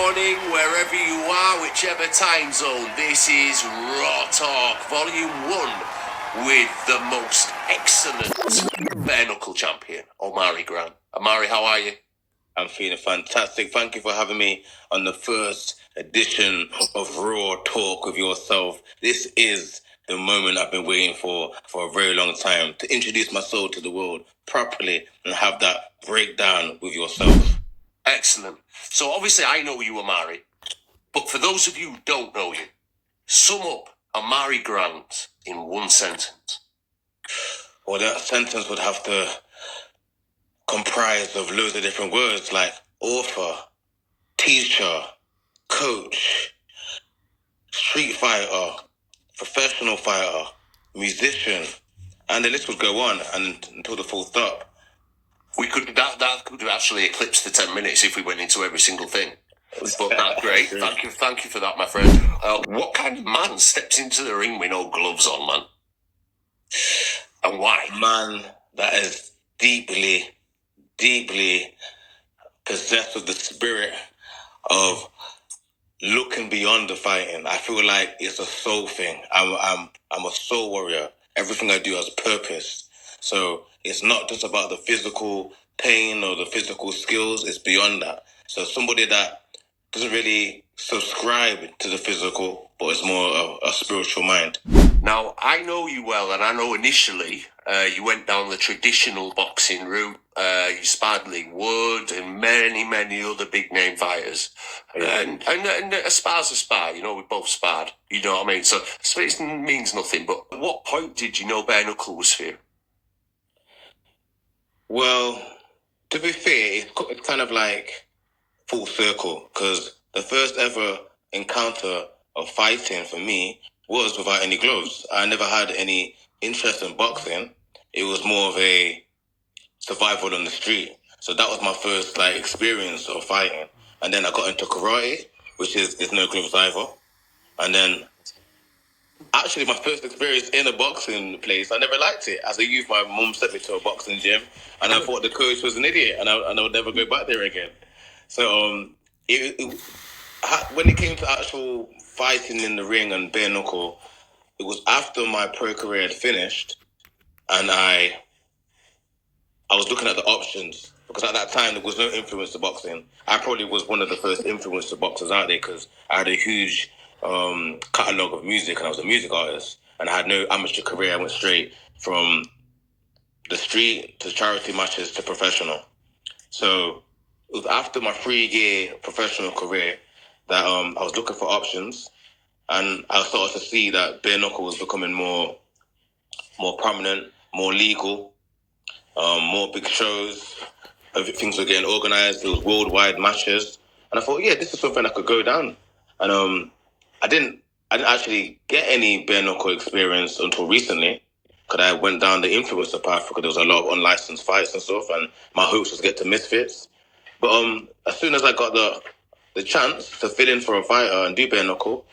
morning, wherever you are, whichever time zone. This is Raw Talk, Volume 1, with the most excellent bare-knuckle champion, Omari Grant. Omari, how are you? I'm feeling fantastic. Thank you for having me on the first edition of Raw Talk with yourself. This is the moment I've been waiting for a very long time, to introduce my soul to the world properly and have that breakdown with yourself. Excellent. So obviously I know you, Omari, but for those of you who don't know you, sum up Omari Grant in one sentence. Well, that sentence would have to comprise of loads of different words like author, teacher, coach, street fighter, professional fighter, musician, and the list would go on and until the full stop. We could that could actually eclipse the 10 minutes if we went into every single thing. But that's great. Thank you for that, my friend. What kind of man steps into the ring with no gloves on, man? And why? Man that is deeply, deeply possessed with the spirit of looking beyond the fighting. I feel like it's a soul thing. I'm a soul warrior. Everything I do has purpose. So it's not just about the physical pain or the physical skills. It's beyond that. So somebody that doesn't really subscribe to the physical, but it's more of a spiritual mind. Now, I know you well, and I know initially you went down the traditional boxing route. You sparred Lee Wood and many, many other big-name fighters. And a spar's a spar, you know, we both sparred. You know what I mean? So it means nothing, but at what point did you know bare-knuckle was for you? Well, to be fair, it's kind of like full circle, because the first ever encounter of fighting for me was without any gloves. I never had any interest in boxing. It was more of a survival on the street. So that was my first experience of fighting. And then I got into karate, which is no gloves either. And then actually my first experience in a boxing place, I never liked it. As a youth, my mum sent me to a boxing gym and I thought the coach was an idiot and I would never go back there again. So when it came to actual fighting in the ring and bare knuckle, it was after my pro career had finished, and I was looking at the options, because at that time there was no influencer boxing. I probably was one of the first influencer boxers out there because I had a huge catalogue of music and I was a music artist, and I had no amateur career. I went straight from the street to charity matches to professional. So it was after my 3-year professional career that I was looking for options, and I started to see that bare knuckle was becoming more prominent, more legal, more big shows. Things were getting organised. There was worldwide matches, and I thought, yeah, this is something I could go down. And I didn't actually get any bare knuckle experience until recently, because I went down the influencer path, because there was a lot of unlicensed fights and stuff, and my hopes was to get to Misfits. But as soon as I got the chance to fill in for a fighter and do bare knuckle,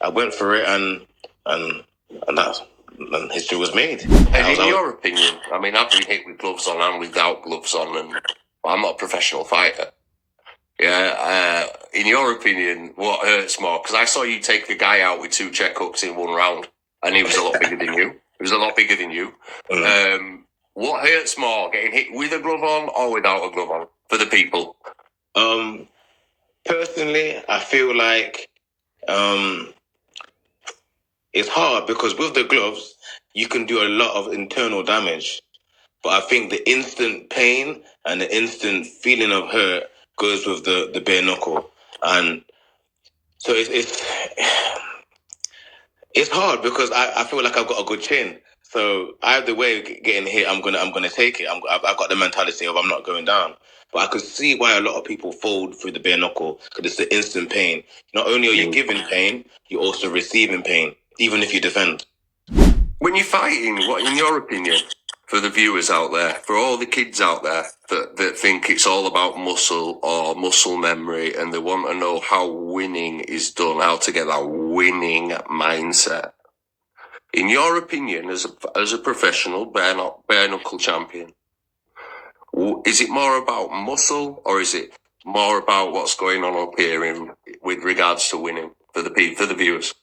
I went for it, and history was made. And in your opinion, I mean, I've been hit with gloves on and without gloves on, and I'm not a professional fighter. Yeah, in your opinion, what hurts more? Because I saw you take a guy out with 2 check hooks in one round, and he was a lot bigger than you. He was a lot bigger than you. What hurts more, getting hit with a glove on or without a glove on, for the people? Personally, I feel like it's hard, because with the gloves, you can do a lot of internal damage. But I think the instant pain and the instant feeling of hurt goes with the bare knuckle. And so it's hard, because I feel like I've got a good chin. So either way, getting hit, I'm gonna take it. I've got the mentality of I'm not going down. But I could see why a lot of people fold through the bare knuckle, because it's the instant pain. Not only are you giving pain, you're also receiving pain, even if you defend. When you're fighting, what, in your opinion, for the viewers out there, for all the kids out there that think it's all about muscle or muscle memory, and they want to know how winning is done, how to get that winning mindset. In your opinion, as a professional bare knuckle champion, is it more about muscle, or is it more about what's going on up here with regards to winning for the viewers.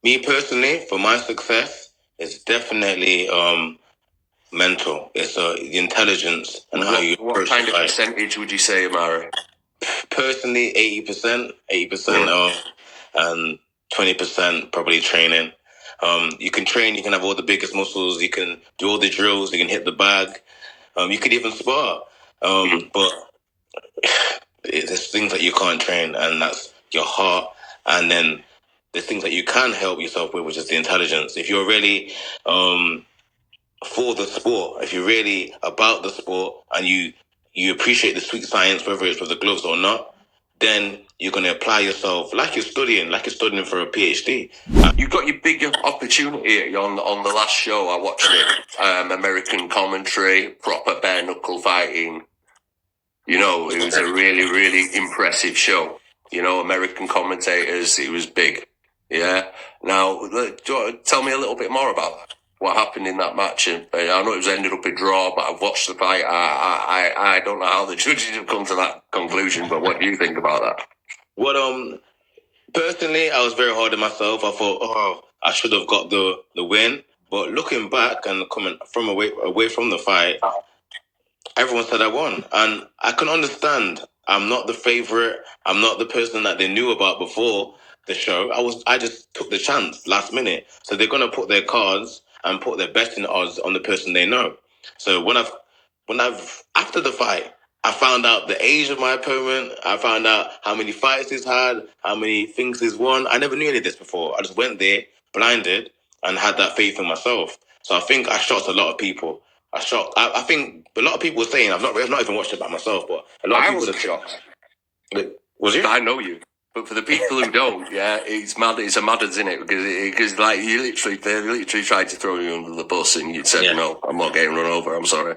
Me personally, for my success, it's definitely mental. It's the intelligence and how you What approach kind the of fight. percentage would you say, Omari? Personally, 80%, and 20% probably training. You can train, you can have all the biggest muscles, you can do all the drills, you can hit the bag, you could even spar. But there's things that you can't train, and that's your heart. And then there's things that you can help yourself with, which is the intelligence. If you're really for the sport, if you're really about the sport, and you appreciate the sweet science, whether it's with the gloves or not, then you're going to apply yourself like you're studying for a PhD. You got your big opportunity on the last show. I watched it. American commentary, proper bare-knuckle fighting. You know, it was a really, really impressive show. You know, American commentators, it was big. Yeah. Now, tell me a little bit more about that. What happened in that match? And I know it was ended up a draw, but I've watched the fight. I don't know how the judges have come to that conclusion, but what do you think about that? Well, personally, I was very hard on myself. I thought, I should have got the win. But looking back and coming from away from the fight, everyone said I won, and I can understand. I'm not the favorite. I'm not the person that they knew about before the show. I just took the chance last minute. So they're gonna put their cards and put their betting odds on the person they know. So when I've after the fight, I found out the age of my opponent. I found out how many fights he's had, how many things he's won. I never knew any of this before. I just went there blinded and had that faith in myself. So I think I shocked a lot of people. I think a lot of people were saying I've not even watched it by myself, but a lot of people was shocked. Was you? I know you, but for the people who don't, yeah, it's mad. It's a madders, isn't it? Because like they literally tried to throw you under the bus, and you said no, I'm not getting run over. I'm sorry.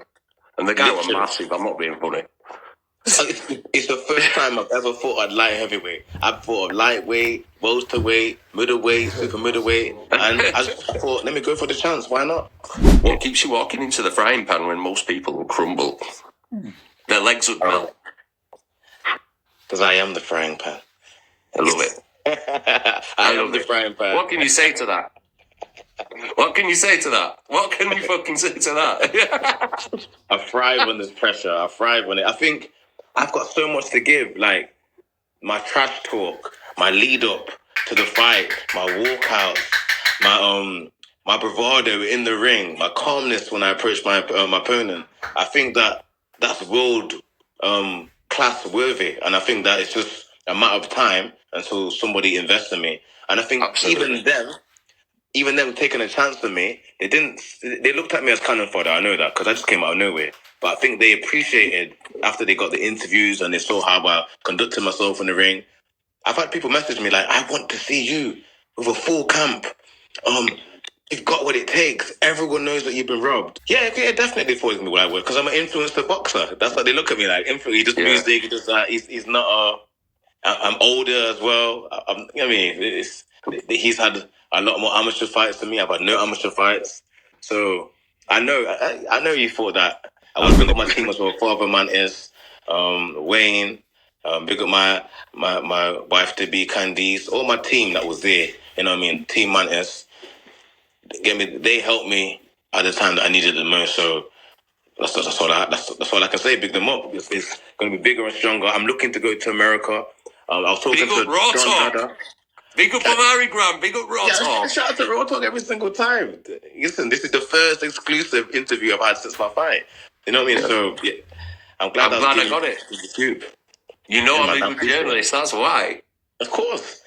And the guy was massive. I'm not being funny. It's the first time I've ever fought at light heavyweight. I've fought at lightweight, welterweight, middleweight, super middleweight, and I thought, let me go for the chance. Why not? What keeps you walking into the frying pan when most people will crumble? Their legs would melt. Because I am the frying pan. I love it. I am the frying pan. What can you say to that? What can you say to that? What can you fucking say to that? I thrive when there's pressure. I thrive when I think I've got so much to give. Like my trash talk, my lead up to the fight, my walkouts, my bravado in the ring, my calmness when I approach my opponent. I think that's world class worthy, and I think that it's just a matter of time until somebody invests in me. And I think Absolutely. even them taking a chance on me, they looked at me as cannon fodder. I know that because I just came out of nowhere. But I think they appreciated after they got the interviews and they saw how I conducted myself in the ring. I've had people message me like, I want to see you with a full camp. You've got what it takes. Everyone knows that you've been robbed. Yeah, definitely thought me what I would because I'm an influencer boxer. That's what they look at me like. He does music. He does he's not I'm older as well. He's had a lot more amateur fights than me. I've had no amateur fights, so I know you thought that. I would bring up my team as well. Father Mantis, Wayne, big up my wife to be Candice, all my team that was there. You know what I mean? Team Mantis. They helped me at the time that I needed the most. So that's all I can say. Big them up. It's going to be bigger and stronger. I'm looking to go to America. I was talking to John Dada. Big up Omari Graham. Big up Raw Talk. Shout out to Raw Talk every single time. Listen, this is the first exclusive interview I've had since my fight. You know what I mean? So yeah, I'm glad I got it. You know I'm a good journalist. That's why. Of course.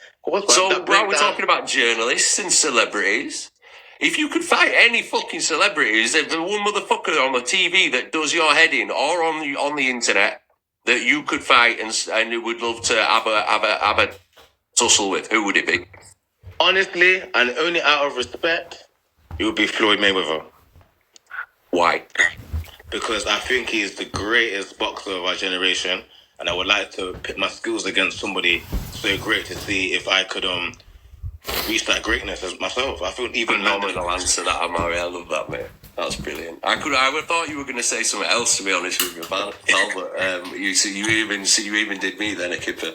So while we're talking about journalists and celebrities, if you could fight any fucking celebrities, there's one motherfucker on the TV that does your head in or on the internet that you could fight and you would love to have a tussle with, who would it be? Honestly, and only out of respect, it would be Floyd Mayweather. Why? Because I think he's the greatest boxer of our generation, and I would like to pit my skills against somebody so great to see if I could reach that greatness as myself. I feel even phenomenal answer that, Omari. I love that, mate. That's brilliant. I would have thought you were going to say something else, to be honest with you, pal. But you even did me then, a kipper.